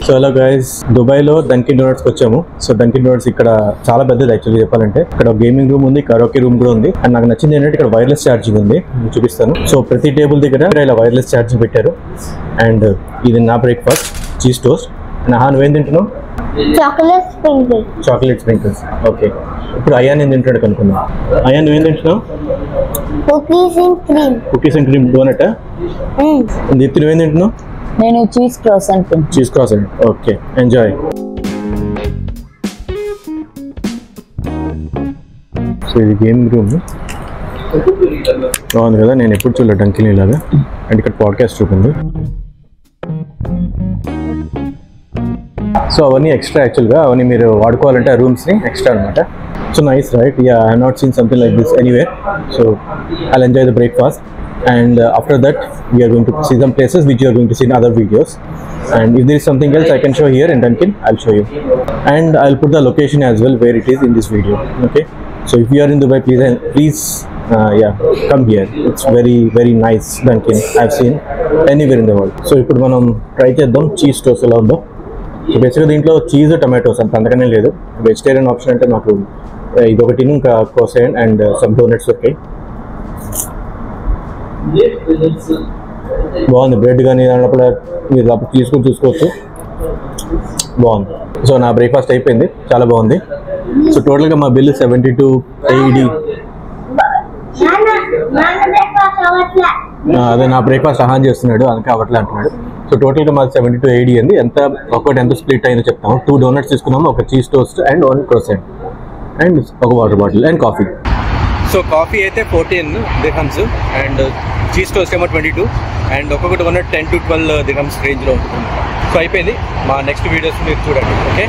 So hello guys, దుబాయ్లో Dunkin డోనట్స్కి వచ్చాము. So Dunkin donuts ఇక్కడ చాలా పెద్దది యాక్చువల్లీ చెప్పాలంటే. ఇక్కడ గేమింగ్ రూమ్ ఉంది, కరోకే రూమ్ కూడా ఉంది. అండ్ నాకు నచ్చింది ఏంటంటే ఇక్కడ వైర్లెస్ ఛార్జింగ్ ఉంది, నేను చూపిస్తాను. సో ప్రతి టేబుల్ దగ్గర ఇలా వైర్లెస్ ఛార్జింగ్ పెట్టారు. అండ్ ఇది నా బ్రేక్ఫాస్ట్, చీజ్ టోస్ట్. అండ్ నువ్వేం తింటున్నావు? Chocolate sprinkles. ఓకే, ఇప్పుడు అయాన్ ఏం తింటాడు కనుక్కున్నాం. అయాన్ నువ్వేం తింటున్నావు? Cookies and cream donut. Deepthi నువ్వేం తింటున్నావు? నేను cheese croissant. Cheese croissant. Okay, enjoy. So ఇది గేమింగ్ రూమ్ బాగుంది కదా, నేను ఎప్పుడు చూడలేదు డంకిన్ ఇలాగా. అండ్ ఇక్కడ పాడ్కాస్ట్ రూమ్ ఉంది. సో అవన్నీ ఎక్స్ట్రా యాక్చువల్గా, అవన్నీ మీరు వాడుకోవాలంటే ఆ రూమ్స్ని ఎక్స్ట్రా అనమాట. So nice right? Yeah, I have not seen something like this anywhere. So I'll enjoy the breakfast. And after that we are going to see some places which you are going to see in other videos. And if there is something else I can show here in Dunkin, I'll show you. And I'll put the location as well where it is in this video. Okay, so if you are in Dubai, please come here. It's very very nice Dunkin I've seen anywhere in the world. So ఇప్పుడు మనం try చేద్దాం cheese toast ఎలా ఉందో. బేసిక్గా దీంట్లో cheese tomatoes అంత అంతగానే లేదు. Vegetarian option అంటే నాకు ఇదొకటి, ఇంకా క్రోసెంట్ అండ్ సమ్ డోనట్స్ దొరికాయి. బాగుంది. బ్రెడ్ కానీ అన్నప్పుడు మీరు అప్పుడు తీసుకొని చూసుకోవచ్చు. బాగుంది. సో నా బ్రేక్ఫాస్ట్ అయిపోయింది, చాలా బాగుంది. సో టోటల్గా మా బిల్ 72 AED. అదే నా బ్రేక్ఫాస్ట్ ఆన్ చేస్తున్నాడు, అందుకే అవట్లే అంటున్నాడు. సో టోటల్గా మాది 72 AED అండి. ఎంత స్ప్లిట్ అయిందో చెప్తాము. 2 డోనట్స్ తీసుకున్నాము, ఒక చీజ్ టోస్ట్ అండ్ 1 క్రోసెంట్ అండ్ ఒక water bottle and coffee. So coffee అయితే 14 dirhams అండ్ చీజ్ టోస్ట్ ఏమో 22 అండ్ ఒక్కొక్కటి కొన్న 10 to 12 dirhams రేంజ్లో ఉంటుంది. సో అయిపోయింది. మా నెక్స్ట్ వీడియోస్ మీరు చూడండి. ఓకే.